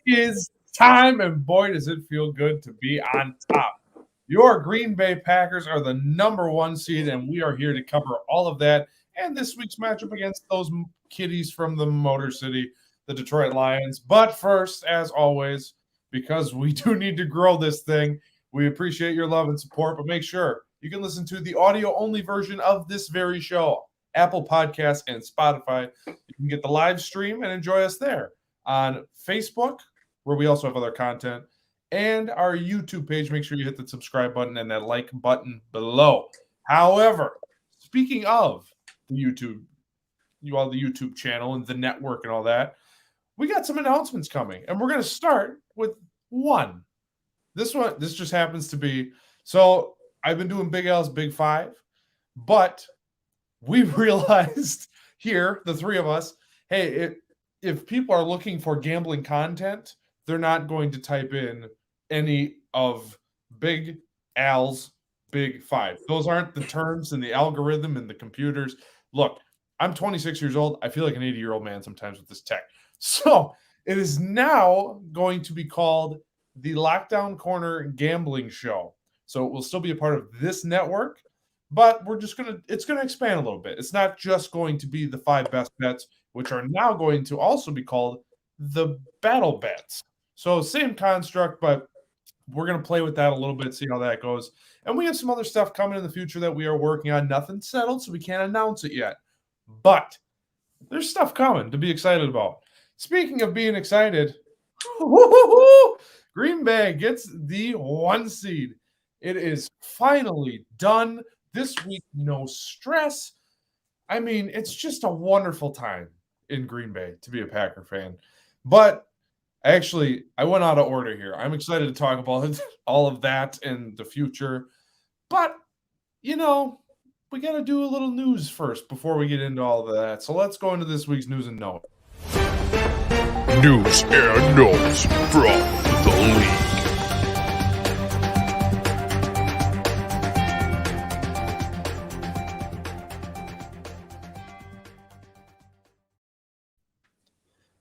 is time, and boy, does it feel good to be on top. Your Green Bay Packers are the number one seed, and we are here to cover all of that and this week's matchup against those kitties from the Motor City, the Detroit Lions. But first, as always, because we do need to grow this thing, we appreciate your love and support, but make sure you can listen to the audio-only version of this very show, Apple Podcasts and Spotify. You can get the live stream and enjoy us there on Facebook, where we also have other content, and our YouTube page. Make sure you hit the subscribe button and that like button below. However, speaking of the YouTube, the YouTube channel and the network and all that, we got some announcements coming, and we're going to start with one. This just happens to be, so I've been doing Big L's Big Five, but we realized here, the three of us, hey, if people are looking for gambling content, they're not going to type in any of Big Al's Big Five. Those aren't the terms in the algorithm and the computers. Look, I'm 26 years old. I feel like an 80-year-old man sometimes with this tech. So it is now going to be called the Lockdown Corner Gambling Show. So it will still be a part of this network, but it's going to expand a little bit. It's not just going to be the 5 best bets, which are now going to also be called the Battle Bets. So same construct, but we're going to play with that a little bit, see how that goes. And we have some other stuff coming in the future that we are working on. Nothing settled, so we can't announce it yet. But there's stuff coming to be excited about. Speaking of being excited, Green Bay gets the 1 seed. It is finally done this week. No stress. I mean, it's just a wonderful time in Green Bay to be a Packer fan. But actually, I went out of order here. I'm excited to talk about all of that in the future. But, we got to do a little news first before we get into all of that. So let's go into this week's news and note. News and notes from the league.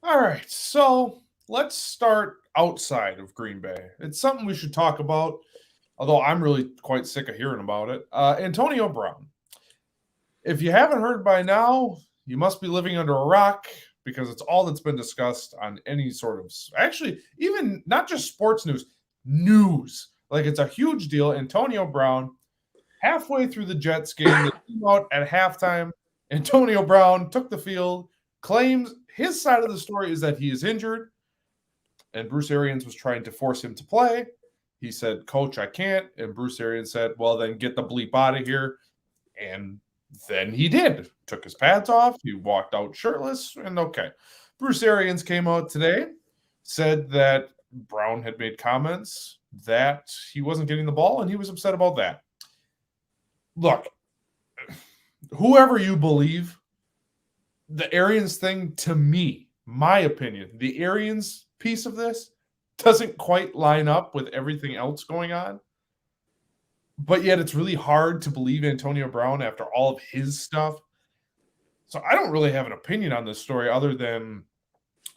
All right, so let's start outside of Green Bay. It's something we should talk about, although I'm really quite sick of hearing about it. Antonio Brown. If you haven't heard by now, you must be living under a rock, because it's all that's been discussed on any sort of, actually, even not just sports news. Like, it's a huge deal. Antonio Brown, halfway through the Jets game, they came out at halftime. Antonio Brown took the field, claims his side of the story is that he is injured, and Bruce Arians was trying to force him to play. He said, "Coach, I can't." And Bruce Arians said, "Well, then get the bleep out of here." And then he did. Took his pads off. He walked out shirtless. And okay. Bruce Arians came out today, said that Brown had made comments that he wasn't getting the ball, and he was upset about that. Look, whoever you believe, the Arians thing, to me, my opinion, the Arians piece of this doesn't quite line up with everything else going on. But yet it's really hard to believe Antonio Brown after all of his stuff. So I don't really have an opinion on this story other than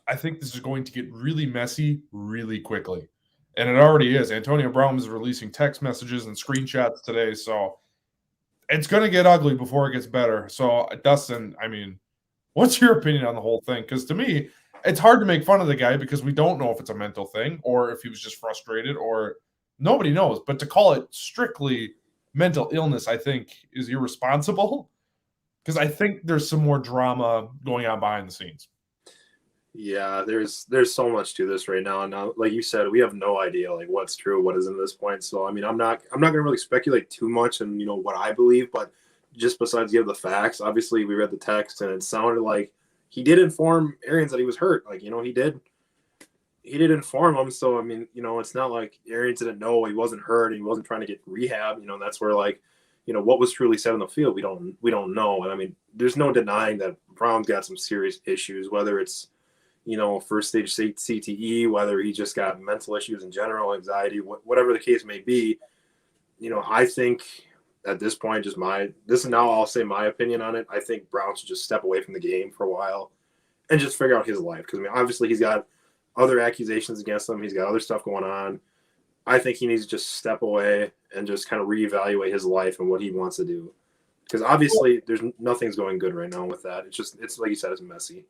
I think this is going to get really messy really quickly. And it already is. Antonio Brown is releasing text messages and screenshots today. So it's going to get ugly before it gets better. So, Dustin, I mean, what's your opinion on the whole thing? Because to me, it's hard to make fun of the guy because we don't know if it's a mental thing or if he was just frustrated or nobody knows. But to call it strictly mental illness, I think, is irresponsible because I think there's some more drama going on behind the scenes. Yeah, there's so much to this right now. Now, like you said, we have no idea like what's true, what isn't at this point. So I mean, I'm not gonna really speculate too much and what I believe, but just besides give the facts, obviously we read the text and it sounded like he did inform Arians that he was hurt. Like, he did inform him. So I mean, it's not like Arians didn't know he wasn't hurt and he wasn't trying to get rehab. That's where like, what was truly said on the field, we don't know. And I mean, there's no denying that Brown's got some serious issues, whether it's first stage CTE, whether he just got mental issues in general, anxiety, whatever the case may be. I think at this point, this is now I'll say my opinion on it. I think Brown should just step away from the game for a while and just figure out his life. Because I mean, obviously he's got other accusations against him. He's got other stuff going on. I think he needs to just step away and just kind of reevaluate his life and what he wants to do. Because obviously nothing's going good right now with that. It's like you said, it's messy.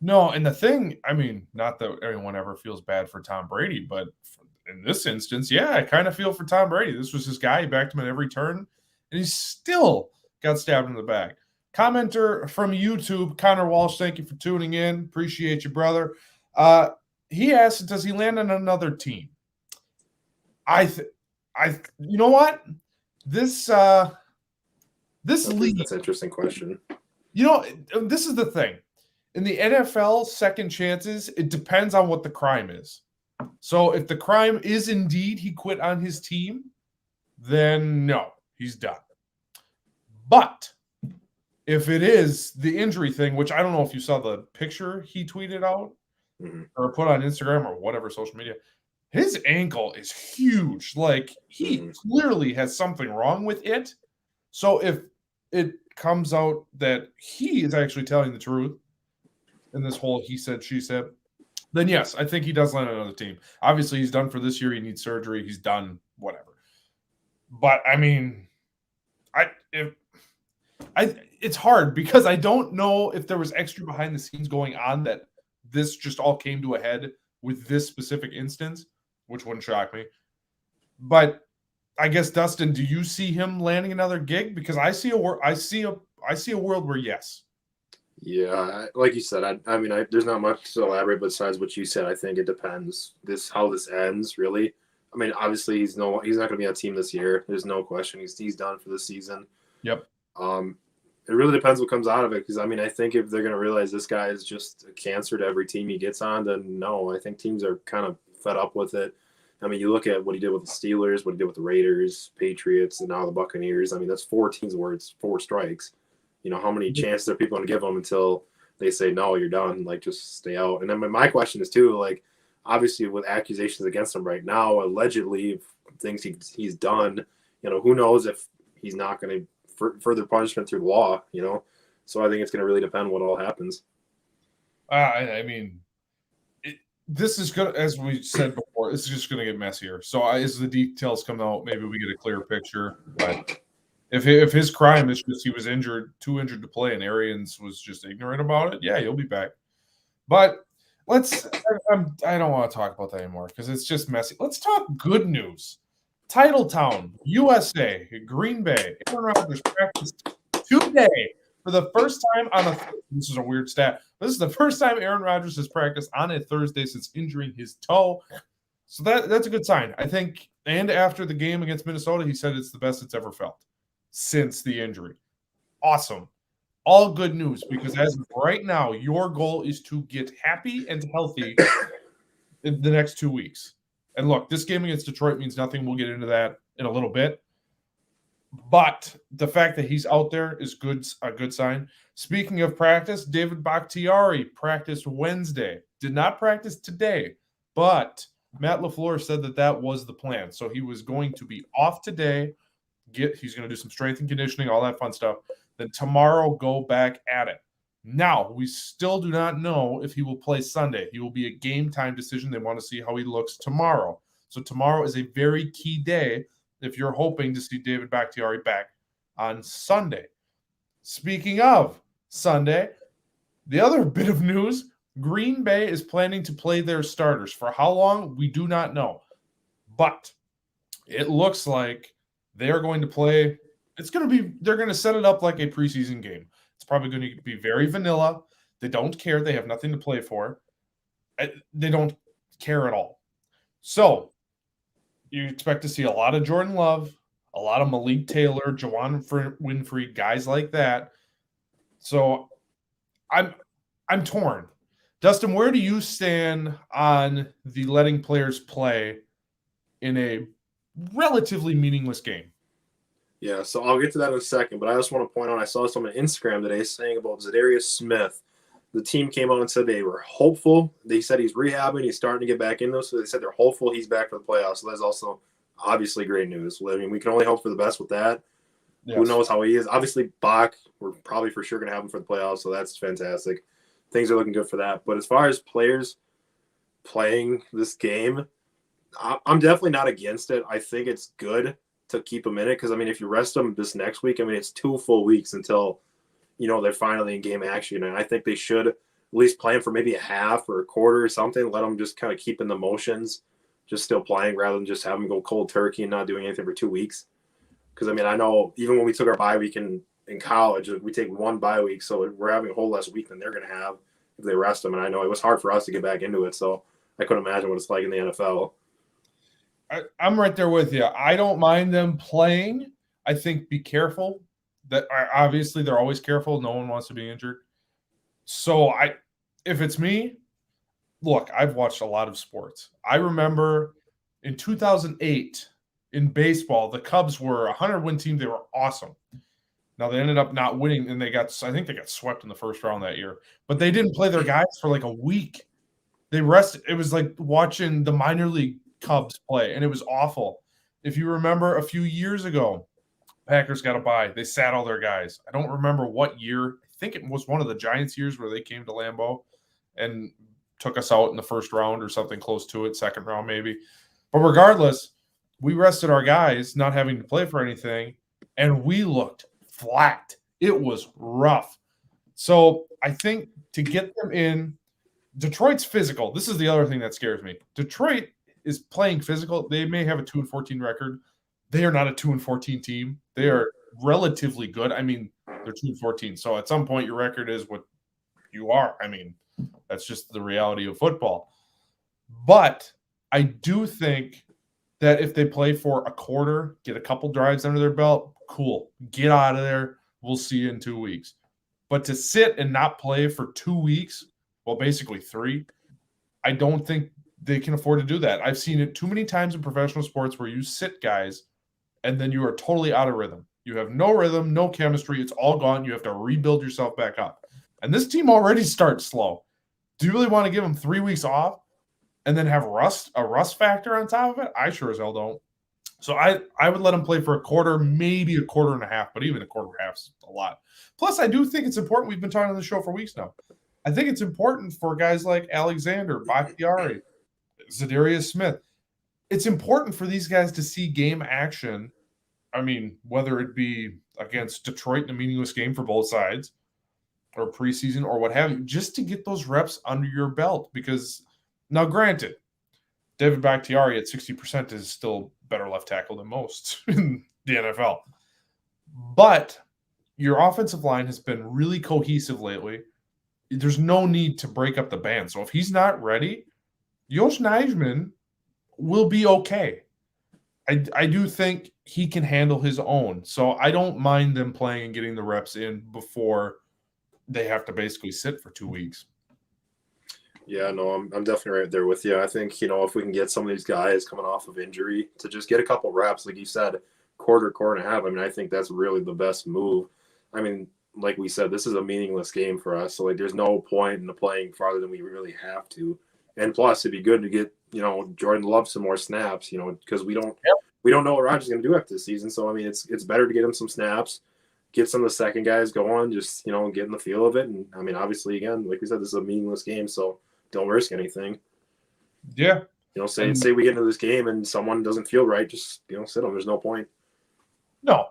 No, and the thing, I mean, not that anyone ever feels bad for Tom Brady, but in this instance, yeah, I kind of feel for Tom Brady. This was his guy. He backed him at every turn, and he still got stabbed in the back. Commenter from YouTube, Connor Walsh, thank you for tuning in. Appreciate you, brother. He asked, does he land on another team? You know what? This league. That's an interesting question. You know, this is the thing. In the NFL, second chances, it depends on what the crime is. So if the crime is indeed he quit on his team, then no, he's done. But if it is the injury thing, which I don't know if you saw the picture he tweeted out or put on Instagram or whatever social media, his ankle is huge. Like, he clearly has something wrong with it. So if it comes out that he is actually telling the truth in this whole he said, she said, then yes, I think he does land on another team. Obviously, he's done for this year. He needs surgery. He's done, whatever. But, I mean, it's hard because I don't know if there was extra behind the scenes going on that this just all came to a head with this specific instance, which wouldn't shock me. But I guess, Dustin, do you see him landing another gig? Because I see a world where yes. Yeah, like you said, I mean, there's not much to elaborate besides what you said. I think it depends how this ends, really. I mean, obviously he's not going to be on a team this year. There's no question. He's done for the season. Yep. It really depends what comes out of it, because I mean, I think if they're going to realize this guy is just a cancer to every team he gets on, then no, I think teams are kind of fed up with it. I mean, you look at what he did with the Steelers, what he did with the Raiders, Patriots, and now the Buccaneers. I mean, that's 4 teams where it's 4 strikes. You know, how many chances are people going to give him until they say, no, you're done, like, just stay out? And then my question is, too, like, obviously with accusations against him right now, allegedly, things he's done, you know, who knows if he's not going to further punishment through law, you know? So I think it's going to really depend what all happens. I mean, this is going to, as we said before, it's just going to get messier. So as the details come out, maybe we get a clearer picture, but if his crime is just he was too injured to play, and Arians was just ignorant about it, yeah, he'll be back. But I don't want to talk about that anymore because it's just messy. Let's talk good news. Titletown, USA, Green Bay. Aaron Rodgers practiced today for the first time this is a weird stat. This is the first time Aaron Rodgers has practiced on a Thursday since injuring his toe. So that's a good sign, I think. And after the game against Minnesota, he said it's the best it's ever felt since the injury. Awesome. All good news, because as of right now, your goal is to get happy and healthy in the next 2 weeks. And look, this game against Detroit means nothing. We'll get into that in a little bit. But the fact that he's out there is a good sign. Speaking of practice, David Bakhtiari practiced Wednesday. Did not practice today, but Matt LaFleur said that was the plan. So he was going to be off today. He's going to do some strength and conditioning, all that fun stuff. Then tomorrow, go back at it. Now, we still do not know if he will play Sunday. He will be a game time decision. They want to see how he looks tomorrow. So tomorrow is a very key day if you're hoping to see David Bakhtiari back on Sunday. Speaking of Sunday, the other bit of news, Green Bay is planning to play their starters. For how long, we do not know. But it looks like they are going to play. They're going to set it up like a preseason game. It's probably going to be very vanilla. They don't care. They have nothing to play for. They don't care at all. So you expect to see a lot of Jordan Love, a lot of Malik Taylor, Juwan Winfrey, guys like that. So I'm torn. Dustin, where do you stand on the letting players play in a relatively meaningless game? Yeah, so I'll get to that in a second, but I just want to point out, I saw someone on Instagram today saying about Zadarius Smith. The team came out and said they were hopeful. They said he's rehabbing, he's starting to get back in those, so they said they're hopeful he's back for the playoffs. So that's also obviously great news. I mean, we can only hope for the best with that. Yes. Who knows how he is? Obviously, Bach, we're probably for sure going to have him for the playoffs, so that's fantastic. Things are looking good for that. But as far as players playing this game, I'm definitely not against it. I think it's good to keep them in it because, I mean, if you rest them this next week, I mean, it's 2 full weeks until, they're finally in game action. And I think they should at least play them for maybe a half or a quarter or something. Let them just kind of keep in the motions, just still playing rather than just have them go cold turkey and not doing anything for 2 weeks. Because, I mean, I know even when we took our bye week in college, we take 1 bye week. So we're having a whole less week than they're going to have if they rest them. And I know it was hard for us to get back into it. So I couldn't imagine what it's like in the NFL. I'm right there with you. I don't mind them playing. I think be careful. That obviously they're always careful. No one wants to be injured. So if it's me, look, I've watched a lot of sports. I remember in 2008 in baseball, the Cubs were a 100-win team. They were awesome. Now they ended up not winning, and I think they got swept in the first round that year. But they didn't play their guys for like a week. They rested. It was like watching the minor league Cubs play, and it was awful. If you remember a few years ago, Packers got a bye. They sat all their guys. I don't remember what year. I think it was one of the Giants years where they came to Lambeau and took us out in the first round or something close to it, second round maybe. But regardless, we rested our guys, not having to play for anything, and we looked flat. It was rough. So I think to get them in, Detroit's physical. This is the other thing that scares me. Detroit is playing physical. They may have a 2-14 record. They are not a 2-14 team. They are relatively good. I mean, they're 2-14. So at some point, your record is what you are. I mean, that's just the reality of football. But I do think that if they play for a quarter, get a couple drives under their belt, cool. Get out of there. We'll see you in 2 weeks. But to sit and not play for 2 weeks, well, basically 3, I don't think they can afford to do that. I've seen it too many times in professional sports where you sit guys and then you are totally out of rhythm. You have no rhythm, no chemistry. It's all gone. You have to rebuild yourself back up. And this team already starts slow. Do you really want to give them 3 weeks off and then have a rust factor on top of it? I sure as hell don't. So I would let them play for a quarter, maybe a quarter and a half, but even a quarter and a half is a lot. Plus, I do think it's important. We've been talking on the show for weeks now. I think it's important for guys like Alexander, Bakhtiari, Zadarius Smith. It's important for these guys to see game action. I mean, whether it be against Detroit in a meaningless game for both sides or preseason or what have you, just to get those reps under your belt. Because now, granted, David Bakhtiari at 60% is still better left tackle than most in the NFL. But your offensive line has been really cohesive lately. There's no need to break up the band. So if he's not ready, Josh Nijman will be okay. I do think he can handle his own. So I don't mind them playing and getting the reps in before they have to basically sit for 2 weeks. Yeah, no, I'm definitely right there with you. I think, if we can get some of these guys coming off of injury to just get a couple reps, like you said, quarter and a half, I mean, I think that's really the best move. I mean, like we said, this is a meaningless game for us. So, there's no point in playing farther than we really have to. And plus, it'd be good to get, Jordan Love some more snaps, because we don't know what Rodgers is going to do after this season. So, I mean, it's better to get him some snaps, get some of the second guys going, just, get in the feel of it. And, I mean, obviously, again, like we said, this is a meaningless game, so don't risk anything. Yeah. Say we get into this game and someone doesn't feel right, just, sit them. There's no point. No.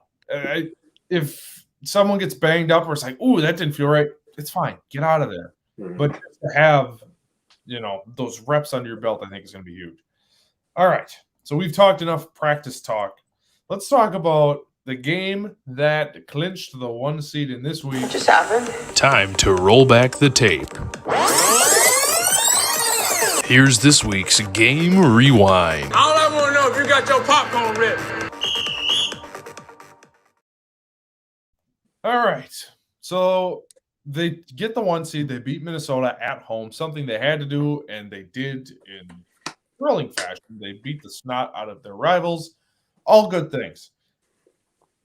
If someone gets banged up or it's like, ooh, that didn't feel right, it's fine. Get out of there. Mm-hmm. But to have, those reps under your belt, I think is going to be huge. All right. So we've talked enough practice talk. Let's talk about the game that clinched the 1 seed in this week. What just happened? Time to roll back the tape. Here's this week's Game Rewind. All I want to know if you got your popcorn ready. All right. So they get the 1 seed. They beat Minnesota at home, something they had to do, and they did in thrilling fashion. They beat the snot out of their rivals. All good things.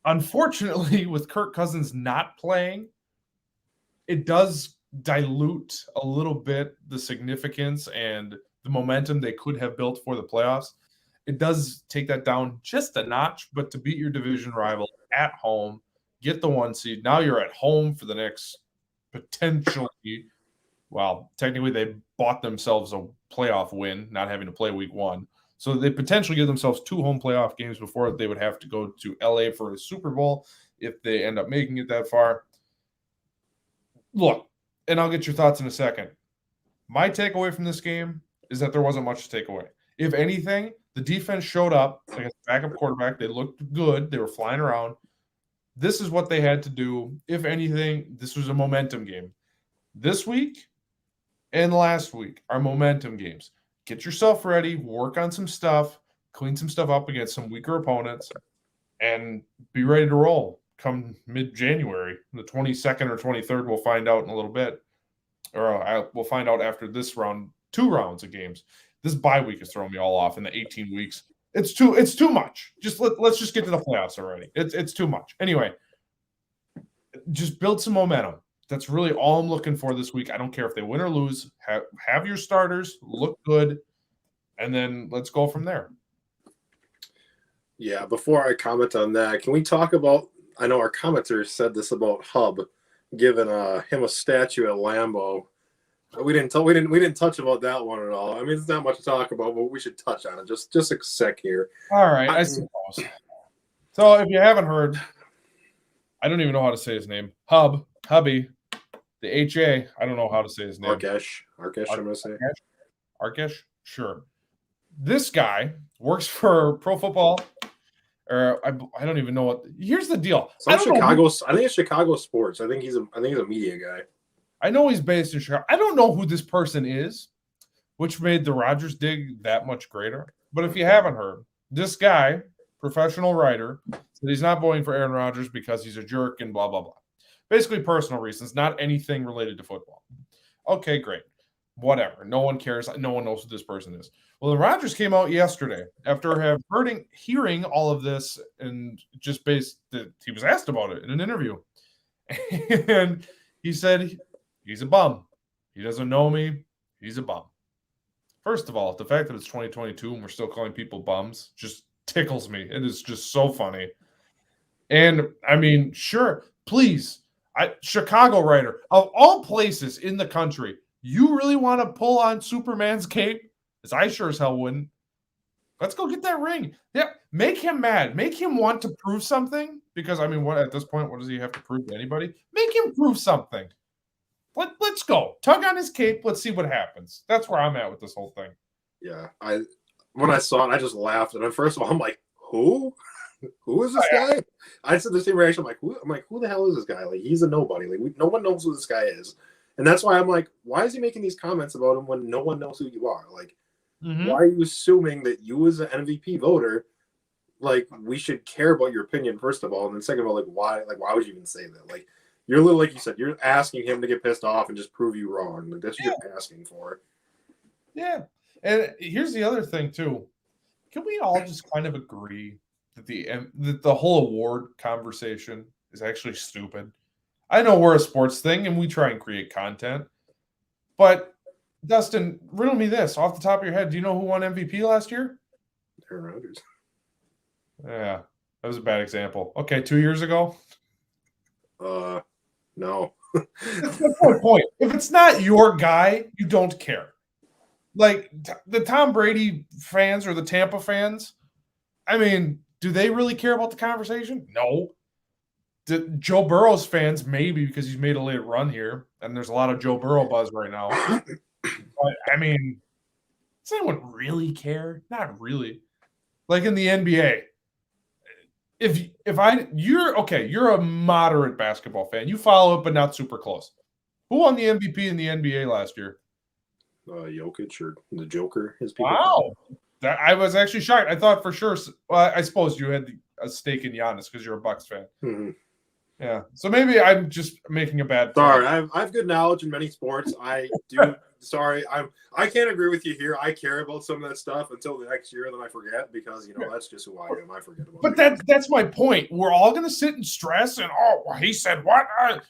Unfortunately, with Kirk Cousins not playing, it does dilute a little bit the significance and the momentum they could have built for the playoffs. It does take that down just a notch, but to beat your division rival at home, get the 1 seed. Now you're at home for the next potentially Well, technically they bought themselves a playoff win, not having to play week 1. So they potentially give themselves 2 home playoff games before they would have to go to LA for a Super Bowl if they end up making it that far. Look, and I'll get your thoughts in a second. My takeaway from this game is that there wasn't much to take away. If anything, the defense showed up against the backup quarterback. They looked good. They were flying around. This is what they had to do. If anything, this was a momentum game. This week and last week are momentum games. Get yourself ready, work on some stuff, clean some stuff up against some weaker opponents, and be ready to roll come mid-January. The 22nd or 23rd, we'll find out in a little bit. Or we'll find out after this round, 2 rounds of games. This bye week is throwing me all off in the 18 weeks. It's too much. Let's just get to the playoffs already. It's too much. Anyway, just build some momentum. That's really all I'm looking for this week. I don't care if they win or lose. Have your starters look good, and then let's go from there. Yeah, before I comment on that, can we talk about, I know our commenter said this about Hub giving him a statue at Lambeau. We didn't touch about that one at all. I mean, it's not much to talk about, but we should touch on it just a sec here. All right, I suppose. So if you haven't heard, I don't even know how to say his name. Hubby, the HA. I don't know how to say his name. Arkesh, I'm gonna say. Arkesh, sure. This guy works for Pro Football. Or I don't even know what. Here's the deal. I think it's Chicago Sports. I think he's a media guy. I know he's based in Chicago. I don't know who this person is, which made the Rodgers dig that much greater. But if you haven't heard, this guy, professional writer, said he's not voting for Aaron Rodgers because he's a jerk and blah, blah, blah. Basically personal reasons, not anything related to football. Okay, great. Whatever. No one cares. No one knows who this person is. Well, the Rodgers came out yesterday after hearing all of this and just he was asked about it in an interview. And he said he's a bum. He doesn't know me. He's a bum. First of all, the fact that it's 2022 and we're still calling people bums just tickles me. It is just so funny. And I mean, sure, please, Chicago writer, of all places in the country, you really want to pull on Superman's cape? Because I sure as hell wouldn't. Let's go get that ring. Yeah, make him mad. Make him want to prove something. Because, I mean, what at this point, what does he have to prove to anybody? Make him prove something. Let's go. Tug on his cape. Let's see what happens. That's where I'm at with this whole thing. Yeah. When I saw it, I just laughed. And first of all, I'm like, who? Who is this guy? I said the same reaction. I'm like, who the hell is this guy? Like, he's a nobody. Like, no one knows who this guy is. And that's why I'm like, why is he making these comments about him when no one knows who you are? Like, why are you assuming that you as an MVP voter, like, we should care about your opinion, first of all, and then second of all, like, why would you even say that? Like, you're little, like you said, you're asking him to get pissed off and just prove you wrong. Like, that's what you're asking for. Yeah. And here's the other thing, too. Can we all just kind of agree that the whole award conversation is actually stupid? I know we're a sports thing and we try and create content, but Dustin, riddle me this off the top of your head. Do you know who won MVP last year? Aaron Rodgers. Yeah, that was a bad example. Okay, 2 years ago? No. That's my point. If it's not your guy, you don't care. Like the Tom Brady fans or the Tampa fans, I mean, do they really care about the conversation? No. Joe Burrow's fans, maybe, because he's made a late run here, and there's a lot of Joe Burrow buzz right now. But, I mean, does anyone really care? Not really. Like in the NBA, you're a moderate basketball fan. You follow it, but not super close. Who won the MVP in the NBA last year? Jokic or the Joker. His people. Wow. I was actually shocked. I thought for sure. Well, I suppose you had a stake in Giannis because you're a Bucks fan. Mm-hmm. Yeah. So maybe I'm just making a bad point. Sorry, I have good knowledge in many sports. I do. Sorry, I can't agree with you here. I care about some of that stuff until the next year, then I forget because that's just who I am. I forget about. But that's my point. We're all going to sit and stress, and he said what?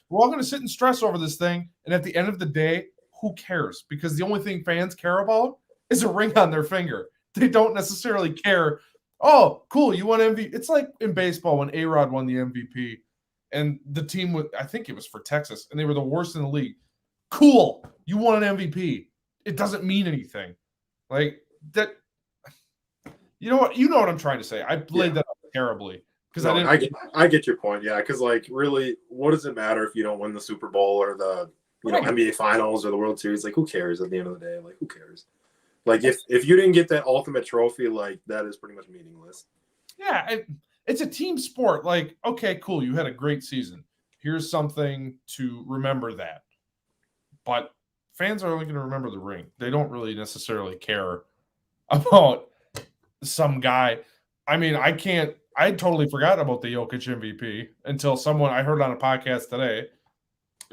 We're all going to sit and stress over this thing, and at the end of the day, who cares? Because the only thing fans care about is a ring on their finger. They don't necessarily care. Oh, cool, you won MVP. It's like in baseball when A-Rod won the MVP, and the team I think it was for Texas, and they were the worst in the league. Cool. You won an MVP. It doesn't mean anything. Like that. You know what I'm trying to say. I played that up terribly because I get your point. Yeah, because like really, what does it matter if you don't win the Super Bowl or the NBA Finals or the World Series? Like, who cares at the end of the day? Like, who cares? Like, if you didn't get that ultimate trophy, like that is pretty much meaningless. Yeah, it's a team sport. Like, okay, cool. You had a great season. Here's something to remember that. But fans are only going to remember the ring. They don't really necessarily care about some guy. I mean, I totally forgot about the Jokic MVP until I heard on a podcast today.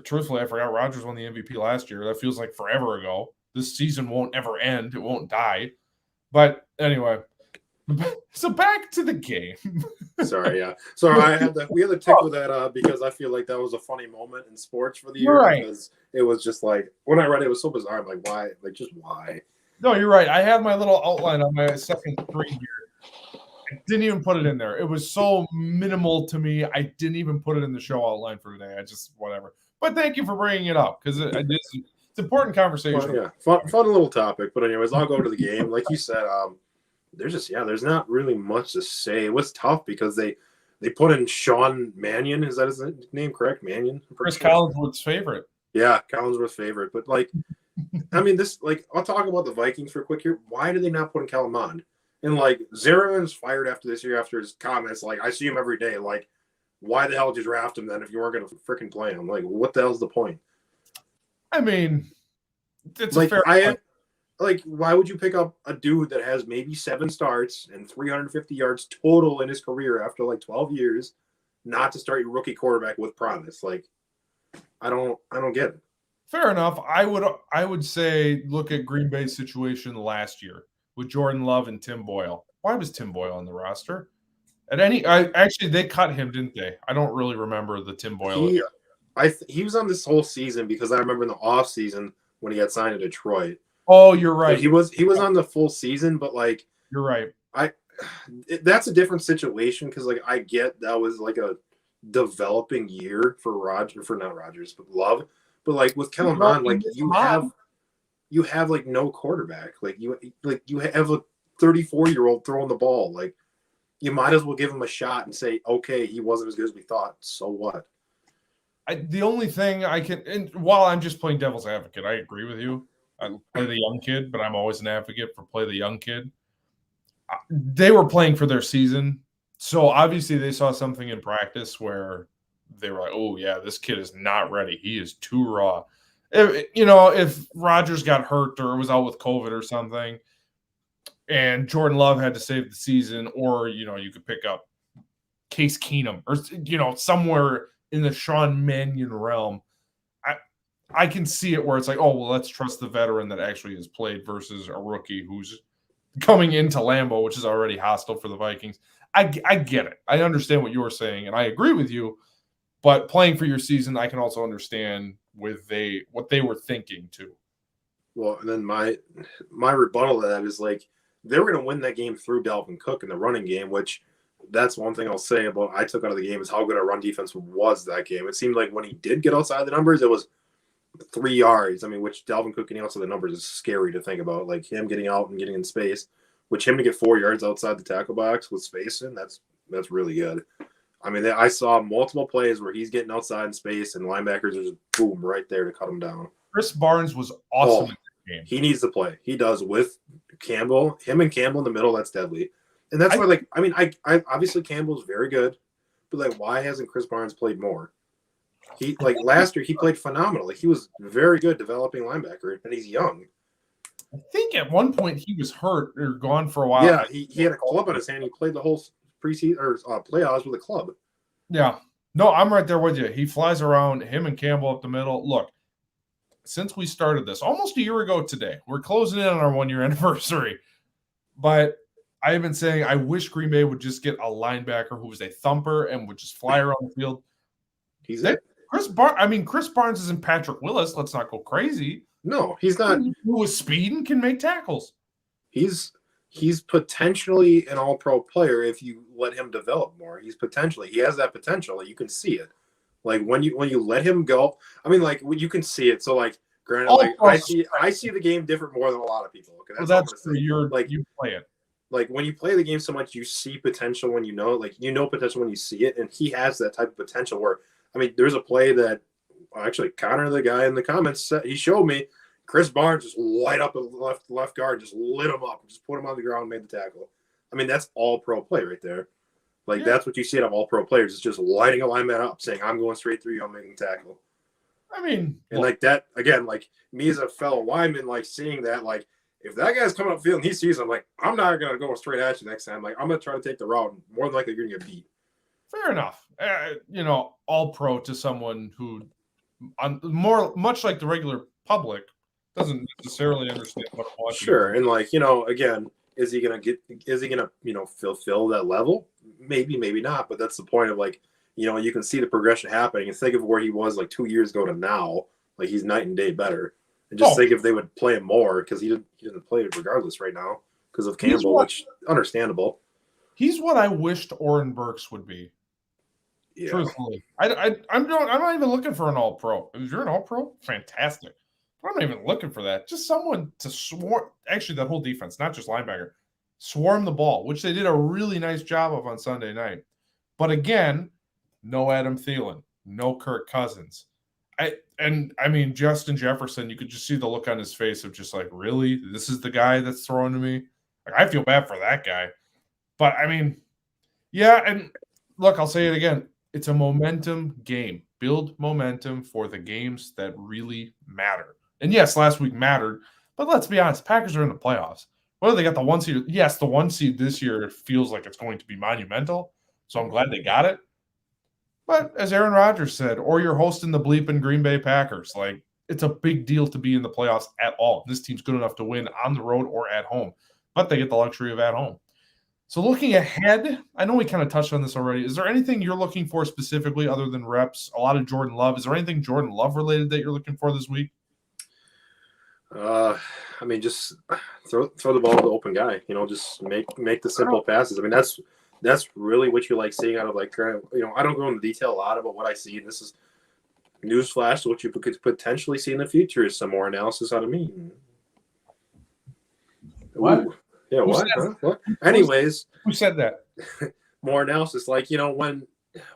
Truthfully, I forgot Rodgers won the MVP last year. That feels like forever ago. This season won't ever end. It won't die. But anyway, so back to the game. Sorry, yeah. So we had to tickle that because I feel like that was a funny moment in sports for the year. Right. Because it was just like when I read it was so bizarre. I'm like, why? Like, just why? No, you're right. I have my little outline on my second screen here. I didn't even put it in there. It was so minimal to me. I didn't even put it in the show outline for today. I just whatever. But thank you for bringing it up because it's important conversation. Well, yeah, fun little topic. But anyways, I'll go to the game. Like you said, there's not really much to say. It was tough because they put in Sean Mannion. Is that his name correct? Mannion? Chris Collinsworth's favorite. Yeah, Collinsworth's favorite. But like, I mean, I'll talk about the Vikings for a quick here. Why do they not put in Kellen Mond? And like, Zimmerman's fired after this year after his comments. Like, I see him every day. Like, why the hell did you draft him then if you weren't going to freaking play him? Like, what the hell's the point? I mean, it's like, a fair point. Like, why would you pick up a dude that has maybe 7 starts and 350 yards total in his career after like 12 years, not to start your rookie quarterback with promise? Like, I don't get it. Fair enough. I would say look at Green Bay's situation last year with Jordan Love and Tim Boyle. Why was Tim Boyle on the roster? Actually, they cut him, didn't they? I don't really remember the Tim Boyle. He was on this whole season because I remember in the off season when he got signed to Detroit. Oh, you're right. He was on the full season, but like you're right. That's a different situation because like I get that was like a developing year for Love, but like with Kellen Mond, like you have like no quarterback. Like you have a 34-year-old throwing the ball. Like you might as well give him a shot and say, okay, he wasn't as good as we thought. So what? The only thing I can, and while I'm just playing devil's advocate, I agree with you. I play the young kid, but I'm always an advocate for play the young kid. They were playing for their season. So obviously they saw something in practice where they were like, oh, yeah, this kid is not ready. He is too raw. If Rodgers got hurt or was out with COVID or something and Jordan Love had to save the season, or, you could pick up Case Keenum or, somewhere in the Sean Mannion realm, I can see it where it's like, oh, well, let's trust the veteran that actually has played versus a rookie who's coming into Lambeau, which is already hostile for the Vikings. I get it. I understand what you're saying, and I agree with you. But playing for your season, I can also understand what they were thinking too. Well, and then my rebuttal to that is like they were going to win that game through Dalvin Cook in the running game, which that's one thing I'll say about I took out of the game is how good our run defense was that game. It seemed like when he did get outside the numbers, it was 3 yards. I mean, which Dalvin Cook getting outside the numbers is scary to think about. Like him getting out and getting in space, which him to get 4 yards outside the tackle box with space in, that's really good. I mean, I saw multiple plays where he's getting outside in space and linebackers are just boom right there to cut him down. Chris Barnes was awesome in that game. He needs to play. He does with Campbell. Him and Campbell in the middle, that's deadly. And that's why, like, I mean, I obviously Campbell's very good, but like, why hasn't Chris Barnes played more? He like last year he played phenomenally. He was very good developing linebacker, and he's young. I think at one point he was hurt or gone for a while. Yeah, he had a club in his hand. He played the whole preseason or playoffs with a club. Yeah, no, I'm right there with you. He flies around, him and Campbell up the middle. Look, since we started this almost a year ago today, we're closing in on our 1-year anniversary, but I have been saying I wish Green Bay would just get a linebacker who was a thumper and would just fly around the field. Chris Barnes isn't Patrick Willis. Let's not go crazy. No, he's not. Who with speed and can make tackles. He's potentially an all-pro player if you let him develop more. He has that potential. You can see it. Like when you let him go. I mean, like when you can see it. So like Granted, like I see the game different more than a lot of people. Okay, Well, that's that's true. You play it. Like when you play the game so much, you see potential when you know it. Like you know potential when you see it, and he has that type of potential. Where I mean, there's a play that actually Connor, the guy in the comments, said, he showed me. Chris Barnes just light up a left guard, just lit him up, just put him on the ground, and made the tackle. I mean, that's all pro play right there. Like that's what you see out of all pro players. It's just lighting a lineman up, saying, "I'm going straight through you. I'm making tackle." I mean, and like that again, like me as a fellow lineman, like seeing that, like if that guy's coming up field and he sees him, like I'm not gonna go straight at you next time. Like I'm gonna try to take the route. And more than likely, you're gonna get beat. Fair enough. All pro to someone who, much like the regular public, doesn't necessarily understand what it was. Sure, and like again, is he gonna fulfill that level? Maybe, maybe not. But that's the point of like, you can see the progression happening and think of where he was like 2 years ago to now. Like he's night and day better. And just think if they would play him more, because he didn't play it regardless right now because of Campbell, which understandable. He's what I wished Oren Burks would be. Yeah. Truthfully, I'm not even looking for an all pro. If you're an all pro, fantastic. I'm not even looking for that. Just someone to swarm. Actually, that whole defense, not just linebacker, swarm the ball, which they did a really nice job of on Sunday night. But again, no Adam Thielen, no Kirk Cousins. I mean, Justin Jefferson, you could just see the look on his face of just like, really? This is the guy that's throwing to me? Like, I feel bad for that guy. But, I mean, yeah, and look, I'll say it again. It's a momentum game. Build momentum for the games that really matter. And, yes, last week mattered. But let's be honest, Packers are in the playoffs. Whether they got the 1 seed, yes, the 1 seed this year feels like it's going to be monumental. So I'm glad they got it. But as Aaron Rodgers said, or you're hosting the bleeping Green Bay Packers, like it's a big deal to be in the playoffs at all. This team's good enough to win on the road or at home, but they get the luxury of at home. So looking ahead, I know we kind of touched on this already. Is there anything you're looking for specifically other than reps? A lot of Jordan Love. Is there anything Jordan Love related that you're looking for this week? I mean, just throw the ball to the open guy. Just make the simple passes. I mean, that's really what you like seeing out of like I don't go into detail a lot about what I see. And this is newsflash. What you could potentially see in the future is some more analysis out of me. What? Ooh. Yeah. What? Huh? What? Anyways, who said that? More analysis. Like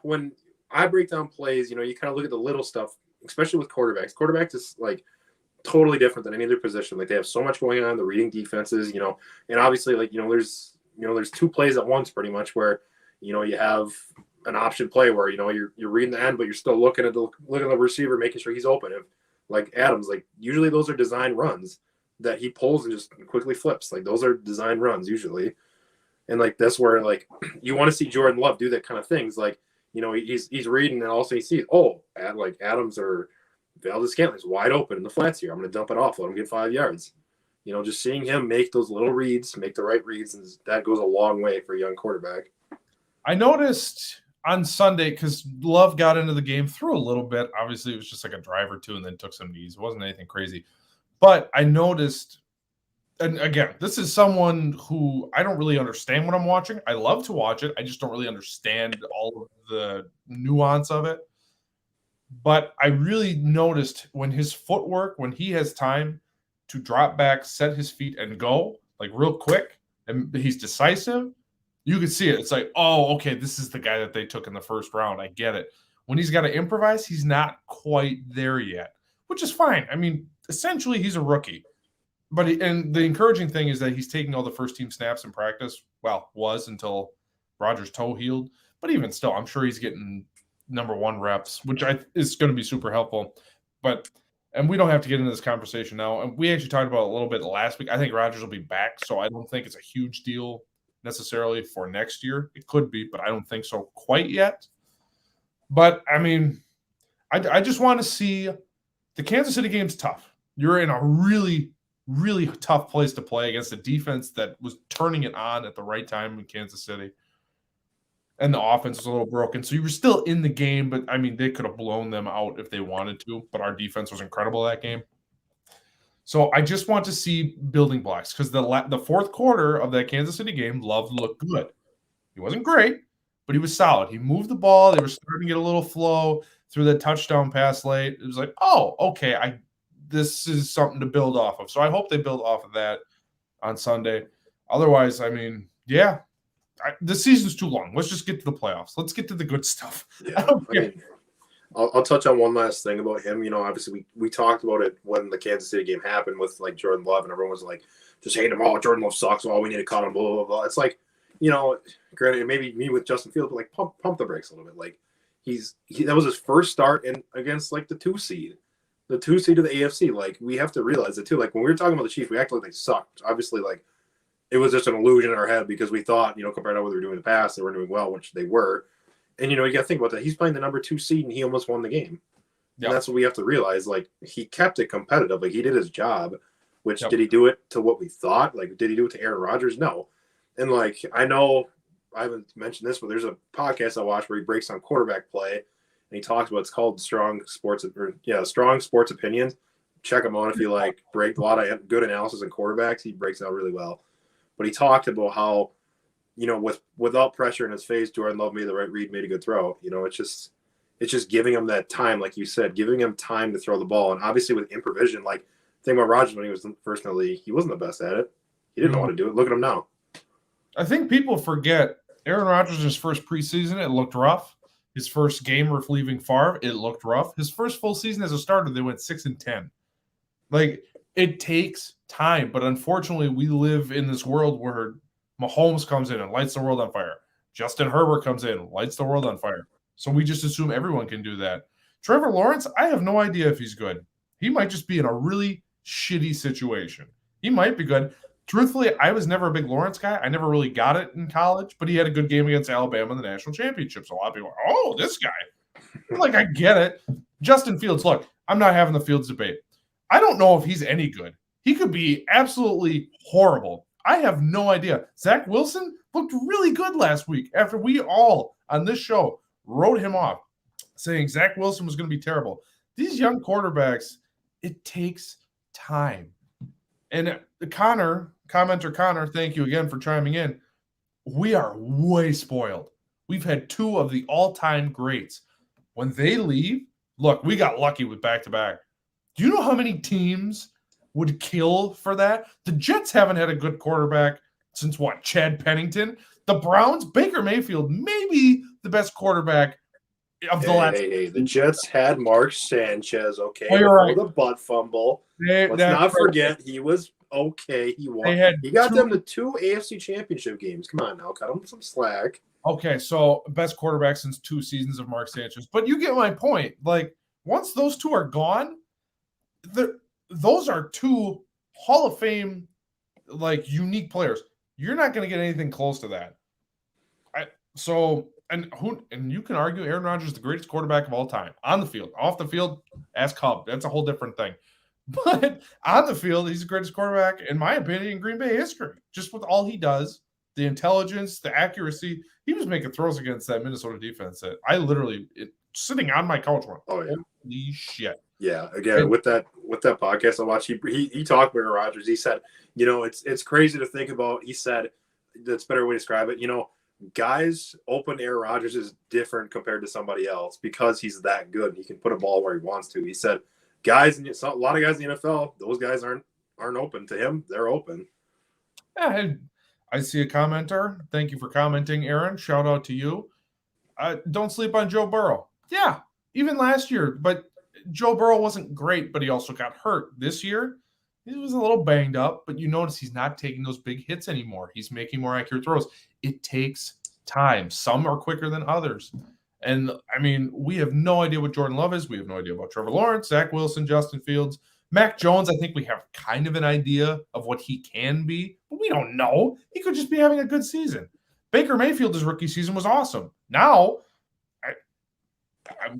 when I break down plays, you kind of look at the little stuff, especially with quarterbacks. Quarterbacks is like totally different than any other position. Like they have so much going on. They're reading defenses, and obviously like there's 2 plays at once pretty much where you have an option play where you're reading the end but you're still looking at the receiver making sure he's open. If, like Adams, like usually those are design runs that he pulls and just quickly flips. Like those are design runs usually. And like that's where like you want to see Jordan Love do that kind of things. Like he's reading and also he sees like Adams or Valdez-Scantling's wide open in the flats here. I'm going to dump it off, let him get 5 yards. Just seeing him make those little reads, make the right reads, and that goes a long way for a young quarterback. I noticed on Sunday, because Love got into the game through a little bit. Obviously, it was just like a drive or two and then took some knees. It wasn't anything crazy. But I noticed, and again, this is someone who I don't really understand what I'm watching. I love to watch it. I just don't really understand all of the nuance of it. But I really noticed when his footwork, when he has time to drop back, set his feet, and go, like real quick, and he's decisive, you can see it. It's like, oh, okay, this is the guy that they took in the first round. I get it. When he's got to improvise, he's not quite there yet, which is fine. I mean, essentially, he's a rookie. But and the encouraging thing is that he's taking all the first-team snaps in practice. Well, was until Rodgers' toe healed. But even still, I'm sure he's getting number 1 reps, which is going to be super helpful. And we don't have to get into this conversation now. And we actually talked about it a little bit last week. I think Rodgers will be back, so I don't think it's a huge deal necessarily for next year. It could be, but I don't think so quite yet. But, I mean, I just want to see the Kansas City game's tough. You're in a really, really tough place to play against a defense that was turning it on at the right time in Kansas City. And the offense was a little broken. So you were still in the game, but, I mean, they could have blown them out if they wanted to. But our defense was incredible that game. So I just want to see building blocks because the fourth quarter of that Kansas City game, Love looked good. He wasn't great, but he was solid. He moved the ball. They were starting to get a little flow through the touchdown pass late. It was like, oh, okay, this is something to build off of. So I hope they build off of that on Sunday. Otherwise, I mean, yeah, the season's too long. Let's just get to the playoffs. Let's get to the good stuff. Yeah, I mean, I'll touch on one last thing about him. You know, obviously we talked about it when the Kansas City game happened with like Jordan Love, and everyone was like, just hate him all. Jordan Love sucks. Oh, we need to cut him. Blah blah blah. It's like, you know, granted, maybe me with Justin Fields, but like pump the brakes a little bit. Like that was his first start against like the 2 seed of the AFC. Like we have to realize it too. Like when we were talking about the Chiefs, we acted like they sucked. Obviously, like it was just an illusion in our head because we thought, you know, compared to what they were doing in the past, they were doing well, which they were. And, you know, you got to think about that. He's playing the number 2 seed, and he almost won the game. Yep. And that's what we have to realize. Like, he kept it competitive. Like, he did his job, which did he do it to what we thought? Like, did he do it to Aaron Rodgers? No. And, like, I know I haven't mentioned this, but there's a podcast I watch where he breaks down quarterback play, and he talks about it's called Strong Sports Opinions. Check him out if you like break a lot of good analysis in quarterbacks. He breaks it out really well. But he talked about how, you know, without pressure in his face, Jordan Love made the right read, made a good throw. You know, it's just giving him that time, like you said, giving him time to throw the ball. And obviously with improvisation, like the thing about Rodgers when he was first in the league, he wasn't the best at it. He didn't know how to do it. Look at him now. I think people forget Aaron Rodgers' his first preseason, it looked rough. His first game relieving Favre, it looked rough. His first full season as a starter, they went 6-10. Like, it takes time, but unfortunately, we live in this world where Mahomes comes in and lights the world on fire. Justin Herbert comes in, lights the world on fire. So we just assume everyone can do that. Trevor Lawrence, I have no idea if he's good. He might just be in a really shitty situation. He might be good. Truthfully, I was never a big Lawrence guy. I never really got it in college, but he had a good game against Alabama in the national championship. So a lot of people are, oh, this guy. Like, I get it. Justin Fields, look, I'm not having the Fields debate. I don't know if he's any good. He could be absolutely horrible. I have no idea. Zach Wilson looked really good last week after we all on this show wrote him off, saying Zach Wilson was going to be terrible. These young quarterbacks, it takes time. And commenter Connor, thank you again for chiming in. We are way spoiled. We've had 2 of the all-time greats. When they leave, look, we got lucky with back-to-back. Do you know how many teams would kill for that? The Jets haven't had a good quarterback since what? Chad Pennington? The Browns, Baker Mayfield, maybe the best quarterback of the last. Hey, the Jets had Mark Sanchez, okay, you're right. The butt fumble. Let's not forget he was okay. He won. He got them to 2 AFC championship games. Come on now, cut him some slack. Okay, so best quarterback since 2 seasons of Mark Sanchez. But you get my point. Like, once those 2 are gone, those are 2 Hall of Fame, like, unique players. You're not going to get anything close to that. And you can argue Aaron Rodgers is the greatest quarterback of all time on the field. Off the field, ask Hub. That's a whole different thing. But on the field, he's the greatest quarterback, in my opinion, in Green Bay history. Just with all he does, the intelligence, the accuracy. He was making throws against that Minnesota defense that I literally sitting on my couch went, oh yeah, holy shit. Yeah, again, with that podcast I watched, he talked with Aaron Rodgers. He said, you know, it's crazy to think about. He said, that's a better way to describe it. You know, guys open Aaron Rodgers is different compared to somebody else because he's that good. He can put a ball where he wants to. He said, a lot of guys in the NFL, those guys aren't open to him. They're open. Yeah, I see a commenter. Thank you for commenting, Aaron. Shout out to you. Don't sleep on Joe Burrow. Yeah, even last year, but Joe Burrow wasn't great, but he also got hurt. This year, he was a little banged up, but you notice he's not taking those big hits anymore. He's making more accurate throws. It takes time. Some are quicker than others. And, I mean, we have no idea what Jordan Love is. We have no idea about Trevor Lawrence, Zach Wilson, Justin Fields. Mac Jones, I think we have kind of an idea of what he can be, but we don't know. He could just be having a good season. Baker Mayfield's rookie season was awesome. Now,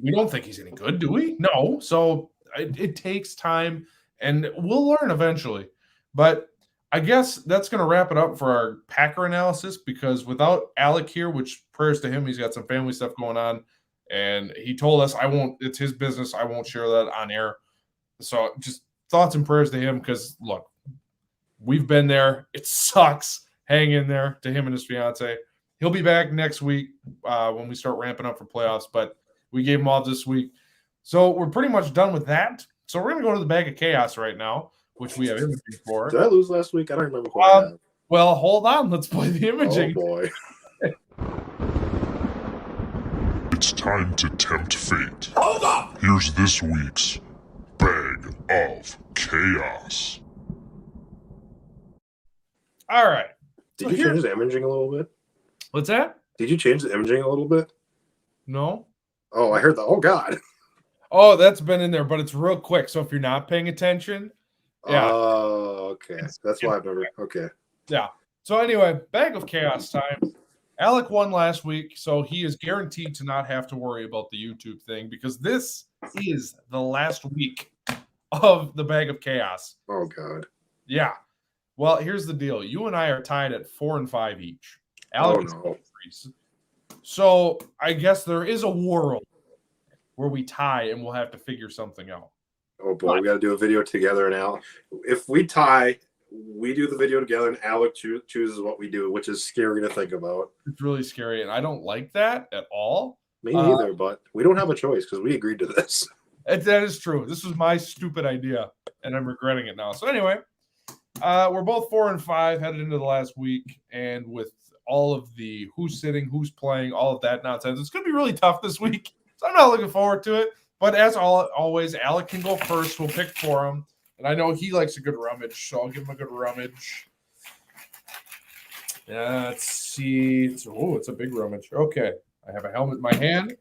we don't think he's any good, do we? No. So it takes time, and we'll learn eventually. But I guess that's going to wrap it up for our Packer analysis, because without Alec here, which prayers to him, he's got some family stuff going on, and he told us it's his business. I won't share that on air. So just thoughts and prayers to him, because, look, we've been there. It sucks. Hang in there to him and his fiance. He'll be back next week when we start ramping up for playoffs, but we gave him off this week. So we're pretty much done with that. So we're going to go to the bag of chaos right now, which we have imaging for. Did I lose last week? I don't remember who I have. Well, hold on. Let's play the imaging. Oh, boy. It's time to tempt fate. Hold up! Here's this week's Bag of Chaos. All right. Did you change the imaging a little bit? What's that? Did you change the imaging a little bit? No. Oh, I heard that. Oh, God. Oh, that's been in there, but it's real quick. So if you're not paying attention, yeah. Oh, okay. That's why I've never. Okay. Yeah. So anyway, bag of chaos time. Alec won last week, so he is guaranteed to not have to worry about the YouTube thing because this is the last week of the bag of chaos. Oh, God. Yeah. Well, here's the deal. You and I are tied at 4 and 5 each. Alec is no. So I guess there is a world where we tie and we'll have to figure something out. Oh, boy. We got to do a video together now. If we tie, we do the video together and Alec chooses what we do, which is scary to think about. It's really scary, and I don't like that at all. Me neither, but we don't have a choice because we agreed to this. That is true. This was my stupid idea, and I'm regretting it now. So anyway, we're both 4 and 5 headed into the last week, and with all of the who's sitting, who's playing, all of that nonsense, it's going to be really tough this week. So I'm not looking forward to it. But as always, Alec can go first. We'll pick for him. And I know he likes a good rummage, so I'll give him a good rummage. Yeah, let's see. It's a big rummage. Okay. I have a helmet in my hand.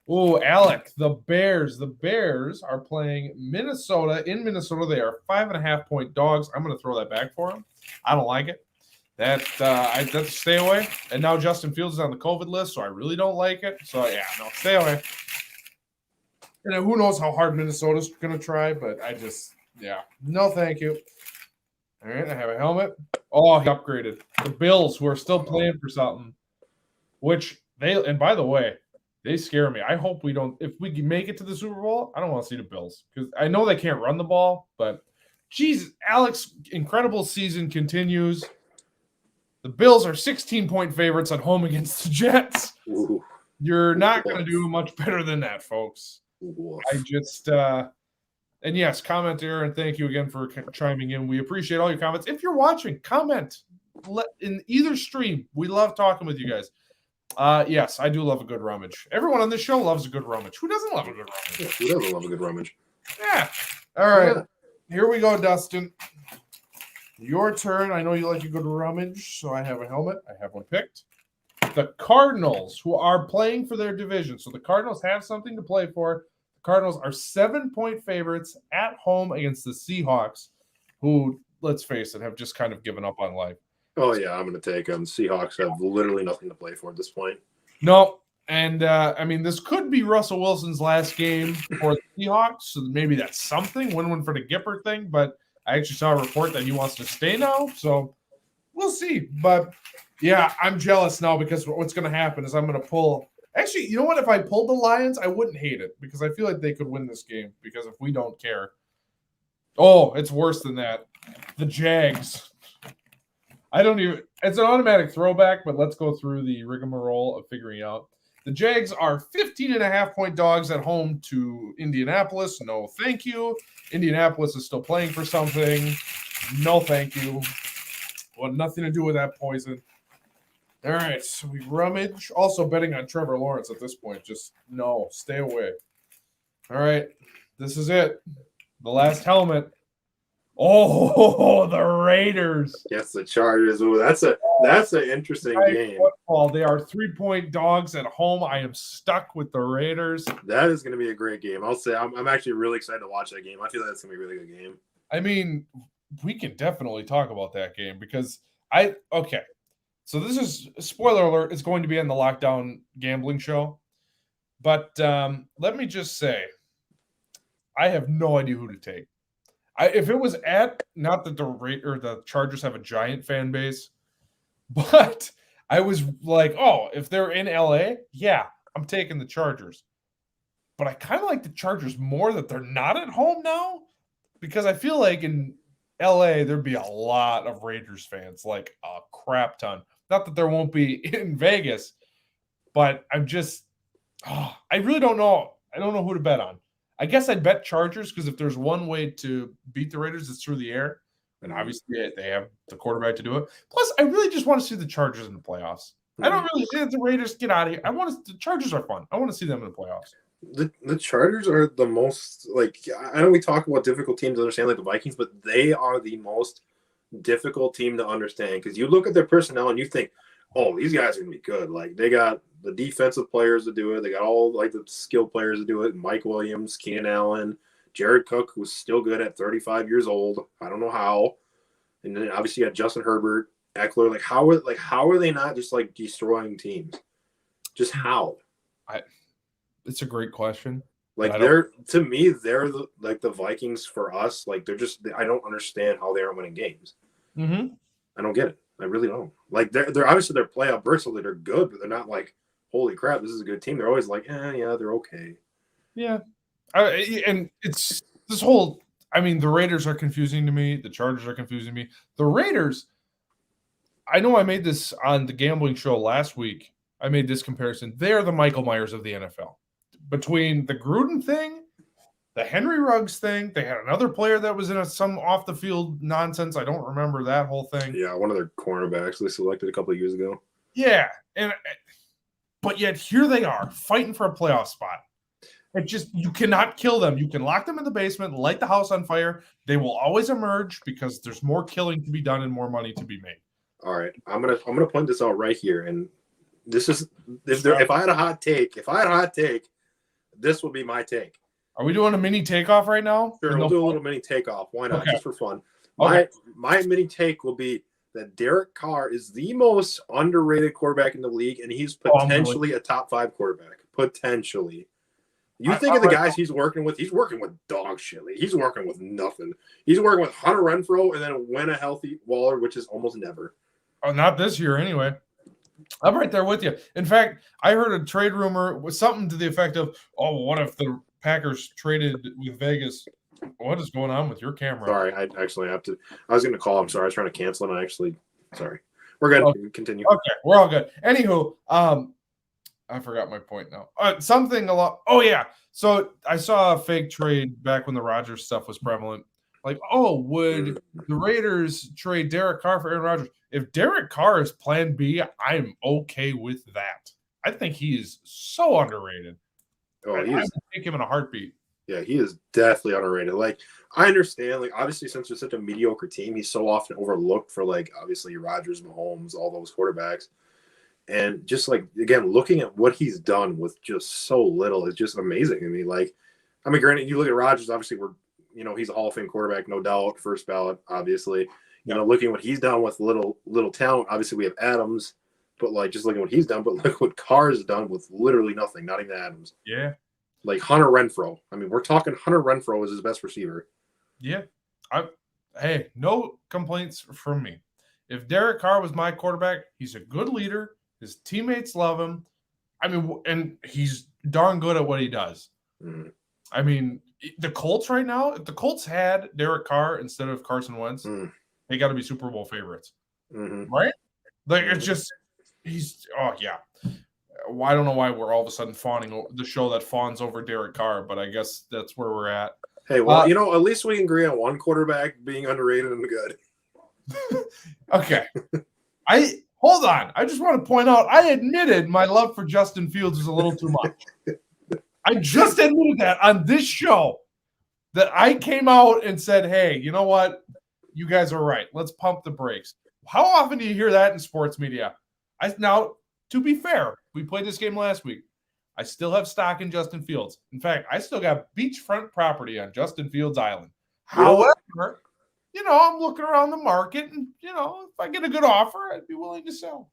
Oh, Alec, the Bears. The Bears are playing Minnesota. In Minnesota, they are 5.5-point dogs. I'm going to throw that back for them. I don't like it. That's stay away. And now Justin Fields is on the COVID list, so I really don't like it. So, yeah, no, stay away. And who knows how hard Minnesota's going to try, but yeah, no thank you. All right, I have a helmet. Oh, he upgraded. The Bills, who are still playing for something, which and by the way, they scare me. I hope we don't, if we can make it to the Super Bowl, I don't want to see the Bills because I know they can't run the ball, but geez, Alex, incredible season continues. The Bills are 16-point favorites at home against the Jets. Ooh. You're not going to do much better than that, folks. Ooh. And yes, comment there, and thank you again for chiming in. We appreciate all your comments. If you're watching, comment in either stream. We love talking with you guys. Yes, I do love a good rummage. Everyone on this show loves a good rummage. Who doesn't love a good rummage? Who doesn't love a good rummage? Yeah. All right. Here we go, Dustin. Your turn. I know you like a good rummage, so I have a helmet. I have one picked. The Cardinals, who are playing for their division. So the Cardinals have something to play for. The Cardinals are 7-point favorites at home against the Seahawks, who, let's face it, have just kind of given up on life. Oh, yeah, I'm going to take them. Seahawks have literally nothing to play for at this point. No. And, I mean, this could be Russell Wilson's last game for the Seahawks. So maybe that's something. Win-win for the Gipper thing. But I actually saw a report that he wants to stay now. So we'll see. But, yeah, I'm jealous now because what's going to happen is I'm going to pull – actually, you know what? If I pulled the Lions, I wouldn't hate it because I feel like they could win this game because if we don't care. Oh, it's worse than that. The Jags. I don't even – it's an automatic throwback, but let's go through the rigmarole of figuring out. The Jags are 15.5-point dogs at home to Indianapolis. No, thank you. Indianapolis is still playing for something. No, thank you. Well, nothing to do with that poison. All right, so we rummage. Also betting on Trevor Lawrence at this point. Just no, stay away. All right, this is it. The last helmet. Oh, the Raiders. Yes, the Chargers. Ooh, that's an interesting game. Football. They are 3-point dogs at home. I am stuck with the Raiders. That is going to be a great game. I'll say I'm actually really excited to watch that game. I feel like that's going to be a really good game. I mean, we can definitely talk about that game because okay. So this is spoiler alert. It's going to be on the Lockdown Gambling Show, but let me just say, I have no idea who to take. If it was not that the Chargers have a giant fan base, but I was like, oh, if they're in LA, yeah, I'm taking the Chargers. But I kind of like the Chargers more that they're not at home now because I feel like in LA, there'd be a lot of Raiders fans, like a crap ton. Not that there won't be in Vegas, but I really don't know. I don't know who to bet on. I guess I'd bet Chargers because if there's one way to beat the Raiders, it's through the air. And obviously they have the quarterback to do it. Plus, I really just want to see the Chargers in the playoffs. I don't really see the Raiders get out of here. The Chargers are fun. I want to see them in the playoffs. The Chargers are the most, like, I know we talk about difficult teams to understand, like the Vikings, but they are the most difficult team to understand because you look at their personnel and you think, oh, these guys are going to be good. Like, they got the defensive players to do it. They got all, like, the skill players to do it. Mike Williams, Keenan Allen, Jared Cook, who's still good at 35 years old. I don't know how. And then obviously you got Justin Herbert, Eckler. How are they not just, like, destroying teams? Just how? It's a great question. Like, they're the Vikings for us. Like, I don't understand how they aren't winning games. Mm-hmm. I don't get it. I really don't. Like, they're obviously they're playoff berths, so they're good, but they're not like, holy crap, this is a good team. They're always like, yeah, they're okay. Yeah. And it's this whole, the Raiders are confusing to me. The Chargers are confusing me. The Raiders, I know I made this on the gambling show last week. I made this comparison. They're the Michael Myers of the NFL. Between the Gruden thing, the Henry Ruggs thing, they had another player that was in some off-the-field nonsense. I don't remember that whole thing. Yeah, one of their cornerbacks they selected a couple of years ago. Yeah, but yet here they are fighting for a playoff spot. You cannot kill them. You can lock them in the basement, light the house on fire. They will always emerge because there's more killing to be done and more money to be made. All right, I'm gonna point this out right here, and this is if I had a hot take, this would be my take. Are we doing a mini takeoff right now? Sure, we'll do a little mini takeoff. Why not? Okay. Just for fun. Okay. My mini take will be that Derek Carr is the most underrated quarterback in the league, and he's potentially a top 5 quarterback. Potentially. You think of the guys he's working with dog shit. He's working with nothing. He's working with Hunter Renfrow and then when a healthy Waller, which is almost never. Oh, not this year anyway. I'm right there with you. In fact, I heard a trade rumor with something to the effect of, oh, what if the Packers traded with Vegas? What is going on with your camera? Sorry, I actually have to. I was going to call. I'm sorry. I was trying to cancel it. Sorry. We're good. Okay. Continue. Okay, we're all good. Anywho, I forgot my point now. Oh, yeah. So I saw a fake trade back when the Rodgers stuff was prevalent. Like, oh, would the Raiders trade Derek Carr for Aaron Rodgers? If Derek Carr is plan B, I'm okay with that. I think he is so underrated. Oh, I would take him in a heartbeat. Yeah, he is definitely underrated. Like, I understand, like, obviously, since they're such a mediocre team, he's so often overlooked for, like, obviously, Rodgers, Mahomes, all those quarterbacks. And just, like, again, looking at what he's done with just so little is just amazing. Granted, you look at Rodgers, obviously, he's a Hall of Fame quarterback, no doubt, first ballot, obviously. Looking at what he's done with little talent, obviously, we have Adams, but, like, just looking at what he's done, but look what Carr's done with literally nothing, not even Adams. Yeah. Like Hunter Renfrow. We're talking Hunter Renfrow is his best receiver. Yeah. Hey, no complaints from me. If Derek Carr was my quarterback, he's a good leader. His teammates love him. And he's darn good at what he does. Mm. The Colts right now, if the Colts had Derek Carr instead of Carson Wentz, they got to be Super Bowl favorites. Mm-hmm. Right? Like, it's just, yeah. Well, I don't know why we're all of a sudden fawning the show that fawns over Derek Carr, but I guess that's where we're at. Hey, well, at least we can agree on one quarterback being underrated and good. Okay. Hold on. I just want to point out, I admitted my love for Justin Fields is a little too much. I just admitted that on this show, that I came out and said, hey, you know what? You guys are right. Let's pump the brakes. How often do you hear that in sports media? Now, to be fair, we played this game last week. I still have stock in Justin Fields. In fact, I still got beachfront property on Justin Fields Island. However, I'm looking around the market and, if I get a good offer, I'd be willing to sell.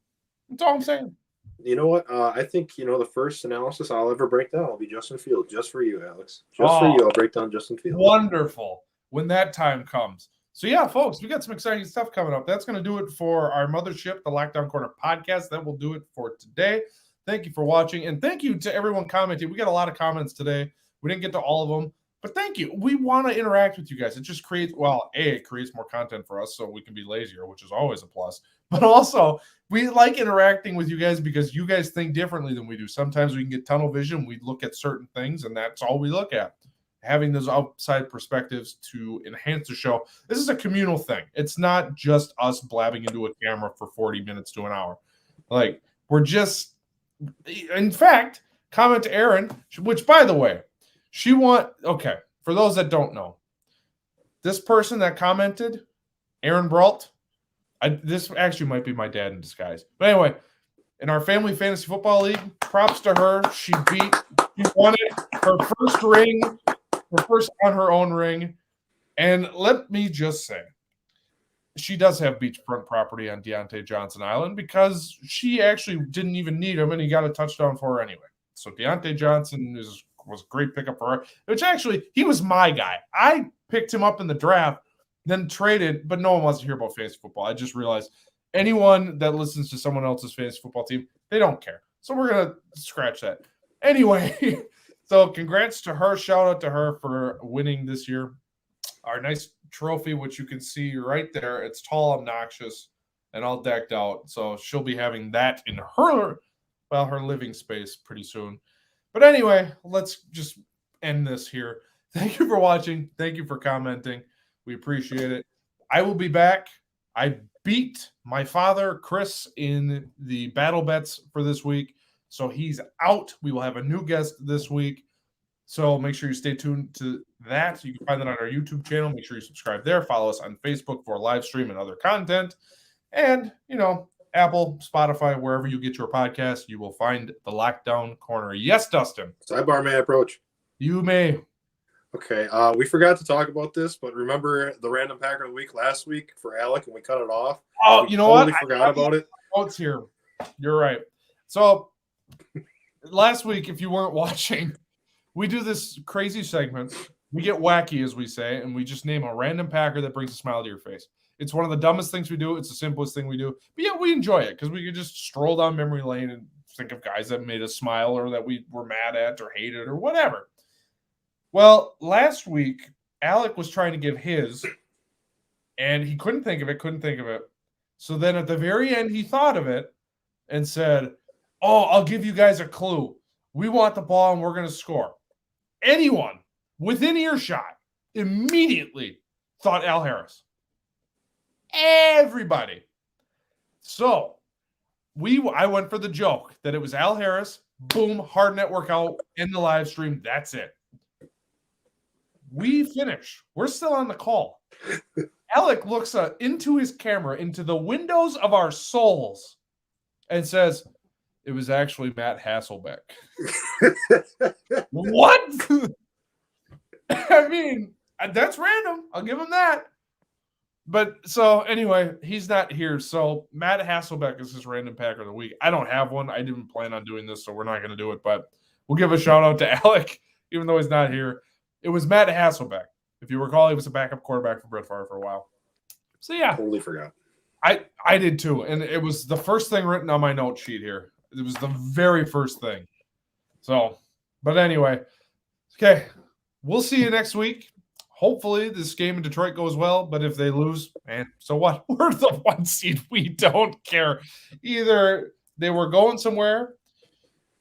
That's all I'm saying. You know what? I think, the first analysis I'll ever break down will be Justin Fields. Just for you, Alex. Just for you, I'll break down Justin Fields. Wonderful. When that time comes. So, yeah, folks, we got some exciting stuff coming up. That's going to do it for our mothership, the Lockdown Corner podcast. That will do it for today. Thank you for watching, and thank you to everyone commenting. We got a lot of comments today. We didn't get to all of them, but thank you. We want to interact with you guys. It just creates, it creates more content for us so we can be lazier, which is always a plus. But also, we like interacting with you guys because you guys think differently than we do. Sometimes we can get tunnel vision. We look at certain things, and that's all we look at. having those outside perspectives to enhance the show. This is a communal thing. It's not just us blabbing into a camera for 40 minutes to an hour. Like, we're just, in fact, comment to Aaron, which, by the way, okay, for those that don't know, this person that commented, Aaron Brault, this actually might be my dad in disguise. But anyway, in our family fantasy football league, props to her. She won it, her first ring, her first on her own ring. And let me just say, she does have beachfront property on Deontay Johnson Island because she actually didn't even need him, and he got a touchdown for her anyway. So Deontay Johnson was a great pickup for her, which actually, he was my guy. I picked him up in the draft, then traded, but no one wants to hear about fantasy football. I just realized anyone that listens to someone else's fantasy football team, they don't care. So we're going to scratch that. Anyway, so congrats to her. Shout out to her for winning this year. Our nice trophy, which you can see right there. It's tall, obnoxious, and all decked out. So she'll be having that in her living space pretty soon. But anyway, let's just end this here. Thank you for watching. Thank you for commenting. We appreciate it. I will be back. I beat my father, Chris, in the battle bets for this week. So he's out. We will have a new guest this week. So make sure you stay tuned to that. You can find that on our YouTube channel. Make sure you subscribe there. Follow us on Facebook for live stream and other content. And, Apple, Spotify, wherever you get your podcast, you will find the Lockdown Corner. Yes, Dustin. Sidebar, may I approach? You may. Okay, we forgot to talk about this, but remember the random Packer of the week last week for Alec, and we cut it off? Oh, you know what? I forgot about it. Notes here. You're right. So last week, if you weren't watching, we do this crazy segment. We get wacky, as we say, and we just name a random Packer that brings a smile to your face. It's one of the dumbest things we do. It's the simplest thing we do. But yeah, we enjoy it because we can just stroll down memory lane and think of guys that made us smile or that we were mad at or hated or whatever. Well, last week, Alec was trying to give his, and he couldn't think of it. So then at the very end, he thought of it and said, I'll give you guys a clue. We want the ball and we're going to score. Anyone within earshot immediately thought Al Harris. Everybody. So I went for the joke that it was Al Harris. Boom, hard net workout in the live stream. That's it. We finish. We're still on the call. Alec looks into his camera, into the windows of our souls, and says, it was actually Matt Hasselbeck. What? I mean, that's random. I'll give him that. But so anyway, he's not here. So Matt Hasselbeck is his random Packer of the week. I don't have one. I didn't plan on doing this, so we're not going to do it. But we'll give a shout out to Alec, even though he's not here. It was Matt Hasselbeck. If you recall, he was a backup quarterback for Brett Favre for a while. So yeah, totally forgot. I did too, and it was the first thing written on my note sheet here. It was the very first thing. So, but anyway, okay, we'll see you next week. Hopefully this game in Detroit goes well, but if they lose, man, so what? We're the 1 seed. We don't care. Either they were going somewhere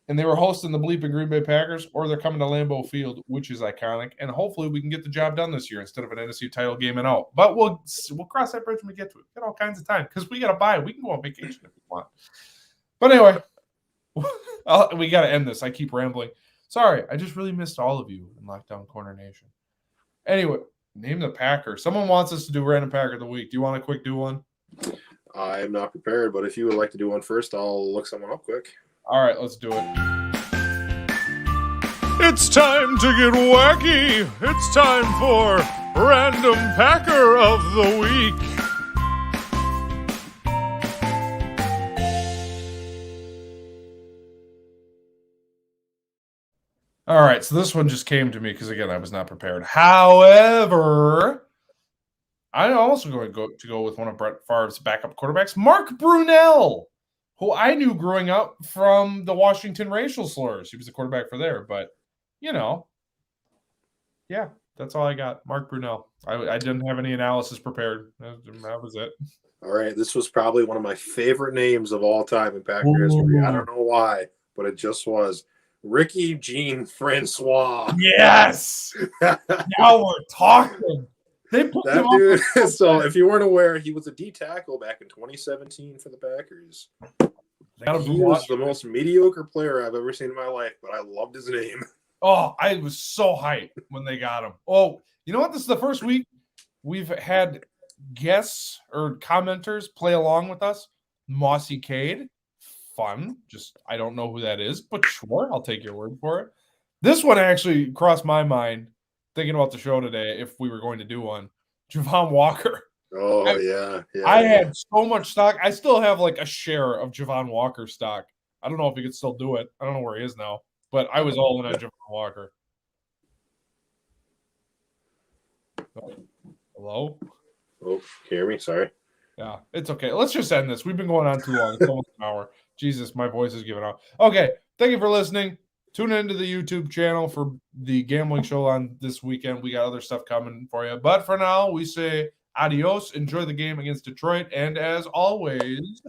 and they were hosting the bleeping Green Bay Packers, or they're coming to Lambeau Field, which is iconic, and hopefully we can get the job done this year instead of an NFC title game and out. But we'll cross that bridge when we get to it. Get all kinds of time because we got to buy. We can go on vacation if we want. But anyway, we got to end this. I keep rambling. Sorry, I just really missed all of you in Lockdown Corner Nation. Anyway, name the Packer. Someone wants us to do random Packer of the week. Do you want a quick do one? I am not prepared, but if you would like to do one first, I'll look someone up quick. All right, let's do it. It's time to get wacky. It's time for Random Packer of the Week. All right, so this one just came to me because, again, I was not prepared. However, I'm also going to go with one of Brett Favre's backup quarterbacks, Mark Brunell, who I knew growing up from the Washington racial slurs. He was the quarterback for there, but, yeah, that's all I got. Mark Brunell. I didn't have any analysis prepared. That was it. All right, this was probably one of my favorite names of all time in Packer history. I don't know why, but it just was. Ricky Jean Francois. Yes. Now we're talking. They put him That up. dude. So if you weren't aware, he was a D tackle back in 2017 for the Packers. He was the most mediocre player I've ever seen in my life, but I loved his name. Oh, I was so hyped when they got him. Oh, you know what? This is the first week we've had guests or commenters play along with us. Mossy Cade, fun. Just I don't know who that is, but sure, I'll take your word for it. This one actually crossed my mind thinking about the show today if we were going to do one. Javon Walker. Oh, yeah. I had so much stock. I still have like a share of Javon Walker stock. I don't know if he could still do it. I don't know where he is now, but I was all in on Javon Walker. Hello? Oh, hear me? Sorry. Yeah, it's okay. Let's just end this. We've been going on too long. It's almost an hour. Jesus, my voice is giving out. Okay, thank you for listening. Tune into the YouTube channel for the gambling show on this weekend. We got other stuff coming for you. But for now, we say adios. Enjoy the game against Detroit. And as always...